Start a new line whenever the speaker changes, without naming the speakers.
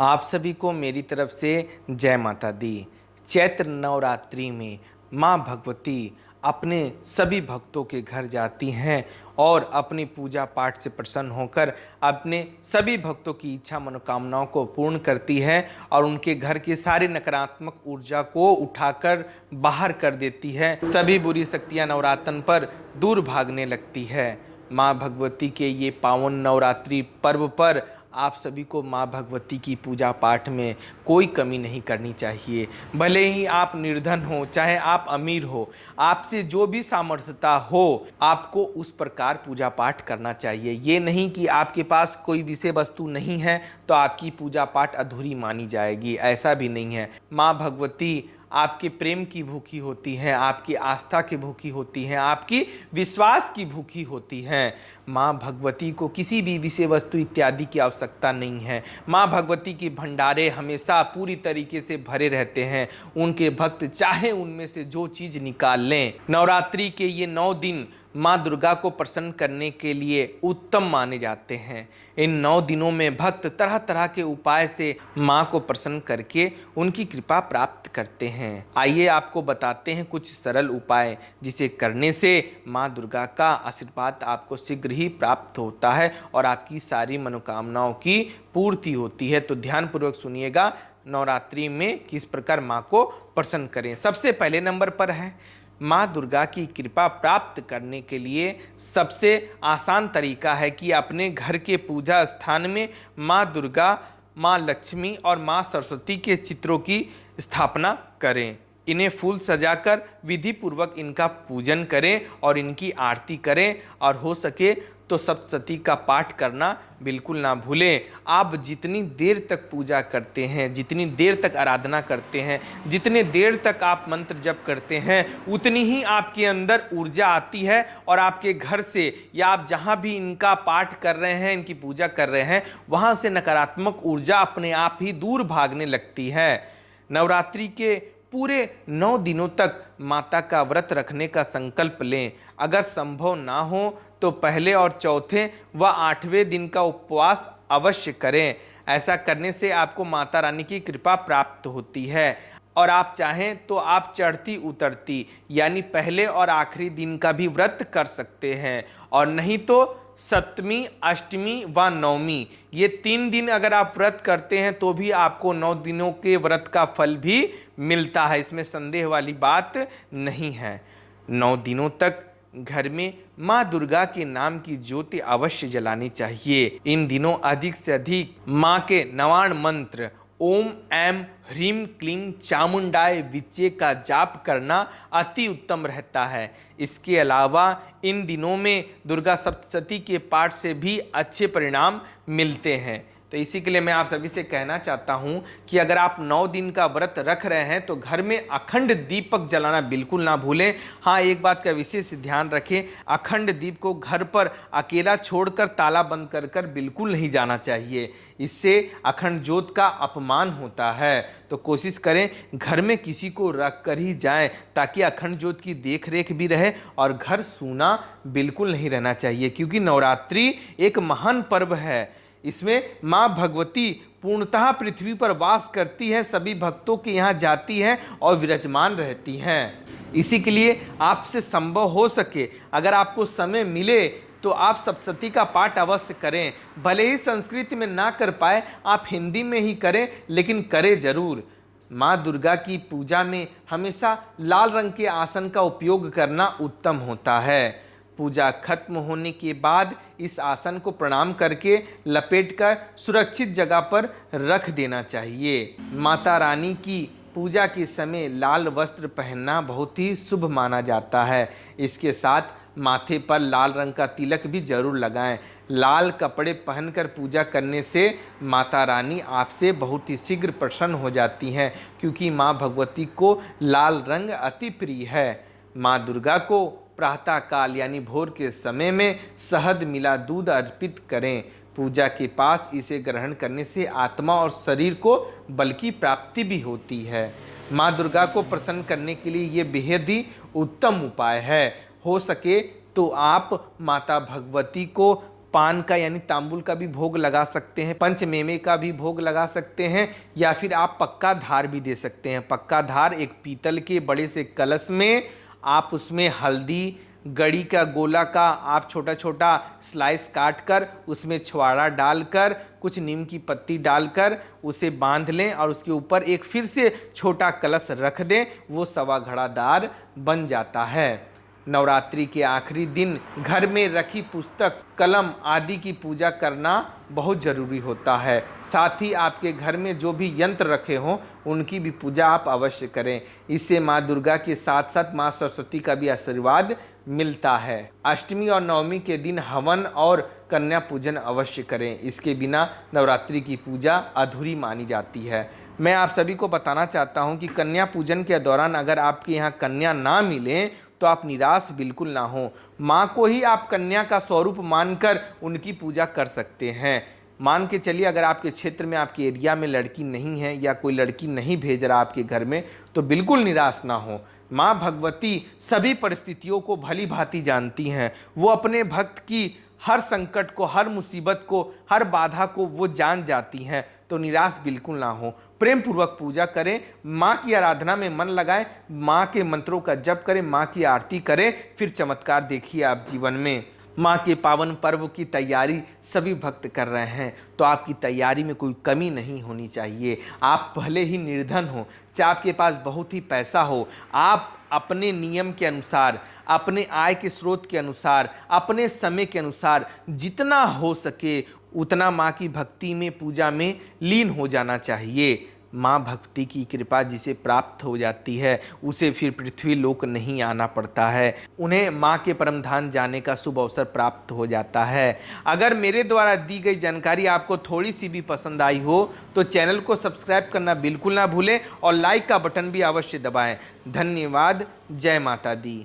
आप सभी को मेरी तरफ से जय माता दी। चैत्र नवरात्रि में माँ भगवती अपने सभी भक्तों के घर जाती हैं और अपनी पूजा पाठ से प्रसन्न होकर अपने सभी भक्तों की इच्छा मनोकामनाओं को पूर्ण करती है और उनके घर की सारी नकारात्मक ऊर्जा को उठाकर बाहर कर देती है। सभी बुरी शक्तियाँ नवरात्रन पर दूर भागने लगती है। माँ भगवती के ये पावन नवरात्रि पर्व पर आप सभी को माँ भगवती की पूजा पाठ में कोई कमी नहीं करनी चाहिए। भले ही आप निर्धन हो चाहे आप अमीर हो, आपसे जो भी सामर्थ्यता हो आपको उस प्रकार पूजा पाठ करना चाहिए। ये नहीं कि आपके पास कोई विषय वस्तु नहीं है तो आपकी पूजा पाठ अधूरी मानी जाएगी, ऐसा भी नहीं है। माँ भगवती आपके प्रेम की भूखी होती हैं, आपकी आस्था की भूखी होती हैं, आपकी विश्वास की भूखी होती हैं। माँ भगवती को किसी भी विषय वस्तु इत्यादि की आवश्यकता नहीं है। माँ भगवती के भंडारे हमेशा पूरी तरीके से भरे रहते हैं। उनके भक्त चाहे उनमें से जो चीज़ निकाल लें। नवरात्रि के ये 9 दिन माँ दुर्गा को प्रसन्न करने के लिए उत्तम माने जाते हैं। इन 9 दिनों में भक्त तरह तरह के उपाय से माँ को प्रसन्न करके उनकी कृपा प्राप्त करते हैं। आइए आपको बताते हैं कुछ सरल उपाय जिसे करने से माँ दुर्गा का आशीर्वाद आपको शीघ्र ही प्राप्त होता है और आपकी सारी मनोकामनाओं की पूर्ति होती है। तो ध्यानपूर्वक सुनिएगा, नवरात्रि में किस प्रकार माँ को प्रसन्न करें। सबसे पहले नंबर पर है, माँ दुर्गा की कृपा प्राप्त करने के लिए सबसे आसान तरीका है कि अपने घर के पूजा स्थान में माँ दुर्गा, माँ लक्ष्मी और माँ सरस्वती के चित्रों की स्थापना करें। इन्हें फूल सजाकर विधि पूर्वक इनका पूजन करें और इनकी आरती करें और हो सके तो सप्तशती का पाठ करना बिल्कुल ना भूलें। आप जितनी देर तक पूजा करते हैं, जितनी देर तक आराधना करते हैं, जितने देर तक आप मंत्र जप करते हैं, उतनी ही आपके अंदर ऊर्जा आती है और आपके घर से या आप जहां भी इनका पाठ कर रहे हैं, इनकी पूजा कर रहे हैं, वहां से नकारात्मक ऊर्जा अपने आप ही दूर भागने लगती है। नवरात्रि के पूरे 9 दिनों तक माता का व्रत रखने का संकल्प लें। अगर संभव ना हो तो पहले और चौथे व 8वें दिन का उपवास अवश्य करें। ऐसा करने से आपको माता रानी की कृपा प्राप्त होती है और आप चाहें तो आप चढ़ती उतरती यानी पहले और आखिरी दिन का भी व्रत कर सकते हैं और नहीं तो सप्तमी, अष्टमी व नवमी, ये 3 दिन अगर आप व्रत करते हैं तो भी आपको 9 दिनों के व्रत का फल भी मिलता है। इसमें संदेह वाली बात नहीं है। 9 दिनों तक घर में माँ दुर्गा के नाम की ज्योति अवश्य जलानी चाहिए। इन दिनों अधिक से अधिक माँ के नवाण मंत्र ओम ऐं ह्रीं क्लीं चामुंडाय विच्चे का जाप करना अति उत्तम रहता है। इसके अलावा इन दिनों में दुर्गा सप्तशती के पाठ से भी अच्छे परिणाम मिलते हैं। तो इसी के लिए मैं आप सभी से कहना चाहता हूं कि अगर आप 9 दिन का व्रत रख रहे हैं तो घर में अखंड दीपक जलाना बिल्कुल ना भूलें। हाँ, एक बात का विशेष ध्यान रखें, अखंड दीप को घर पर अकेला छोड़कर ताला बंद कर कर बिल्कुल नहीं जाना चाहिए। इससे अखंड ज्योत का अपमान होता है। तो कोशिश करें घर में किसी को रख कर ही जाएं ताकि अखंड ज्योत की देख रेख भी रहे और घर सूना बिल्कुल नहीं रहना चाहिए, क्योंकि नवरात्रि एक महान पर्व है। इसमें माँ भगवती पूर्णतः पृथ्वी पर वास करती है, सभी भक्तों के यहाँ जाती हैं और विराजमान रहती हैं। इसी के लिए आपसे संभव हो सके, अगर आपको समय मिले तो आप सप्तशती का पाठ अवश्य करें। भले ही संस्कृत में ना कर पाए, आप हिंदी में ही करें, लेकिन करें जरूर। माँ दुर्गा की पूजा में हमेशा लाल रंग के आसन का उपयोग करना उत्तम होता है। पूजा खत्म होने के बाद इस आसन को प्रणाम करके लपेटकर सुरक्षित जगह पर रख देना चाहिए। माता रानी की पूजा के समय लाल वस्त्र पहनना बहुत ही शुभ माना जाता है। इसके साथ माथे पर लाल रंग का तिलक भी जरूर लगाएं। लाल कपड़े पहनकर पूजा करने से माता रानी आपसे बहुत ही शीघ्र प्रसन्न हो जाती हैं, क्योंकि माँ भगवती को लाल रंग अति प्रिय है। माँ दुर्गा को प्रातः काल यानी भोर के समय में शहद मिला दूध अर्पित करें। पूजा के पास इसे ग्रहण करने से आत्मा और शरीर को बल की प्राप्ति भी होती है। माँ दुर्गा को प्रसन्न करने के लिए ये बेहद ही उत्तम उपाय है। हो सके तो आप माता भगवती को पान का यानी तांबुल का भी भोग लगा सकते हैं, पंचमेवे का भी भोग लगा सकते हैं, या फिर आप पक्का धार भी दे सकते हैं। पक्का धार एक पीतल के बड़े से कलश में आप उसमें हल्दी, गड़ी का गोला का आप छोटा छोटा स्लाइस काट कर उसमें छुआरा डालकर कुछ नीम की पत्ती डालकर उसे बांध लें और उसके ऊपर एक फिर से छोटा कलश रख दें, वो सवा घड़ा दार बन जाता है। नवरात्रि के आखिरी दिन घर में रखी पुस्तक, कलम आदि की पूजा करना बहुत ज़रूरी होता है। साथ ही आपके घर में जो भी यंत्र रखे हों उनकी भी पूजा आप अवश्य करें। इससे माँ दुर्गा के साथ साथ माँ सरस्वती का भी आशीर्वाद मिलता है। अष्टमी और नवमी के दिन हवन और कन्या पूजन अवश्य करें, इसके बिना नवरात्रि की पूजा अधूरी मानी जाती है। मैं आप सभी को बताना चाहता हूं कि कन्या पूजन के दौरान अगर आपके यहाँ कन्या ना मिले तो आप निराश बिल्कुल ना हो। माँ को ही आप कन्या का स्वरूप मानकर उनकी पूजा कर सकते हैं। मान के चलिए अगर आपके क्षेत्र में, आपके एरिया में लड़की नहीं है या कोई लड़की नहीं भेज रहा आपके घर में, तो बिल्कुल निराश ना हो। माँ भगवती सभी परिस्थितियों को भली भांति जानती हैं। वो अपने भक्त की हर संकट को, हर मुसीबत को, हर बाधा को वो जान जाती हैं। तो निराश बिल्कुल ना हो, प्रेम पूर्वक पूजा करें, माँ की आराधना में मन लगाएं, माँ के मंत्रों का जप करें, माँ की आरती करें, फिर चमत्कार देखिए आप जीवन में। माँ के पावन पर्व की तैयारी सभी भक्त कर रहे हैं, तो आपकी तैयारी में कोई कमी नहीं होनी चाहिए। आप भले ही निर्धन हो, चाहे आपके पास बहुत ही पैसा हो, आप अपने नियम के अनुसार, अपने आय के स्रोत के अनुसार, अपने समय के अनुसार जितना हो सके उतना माँ की भक्ति में, पूजा में लीन हो जाना चाहिए। माँ भक्ति की कृपा जिसे प्राप्त हो जाती है उसे फिर पृथ्वी लोक नहीं आना पड़ता है, उन्हें माँ के परम धाम जाने का शुभ अवसर प्राप्त हो जाता है। अगर मेरे द्वारा दी गई जानकारी आपको थोड़ी सी भी पसंद आई हो तो चैनल को सब्सक्राइब करना बिल्कुल ना भूलें और लाइक का बटन भी अवश्य दबाएं। धन्यवाद। जय माता दी।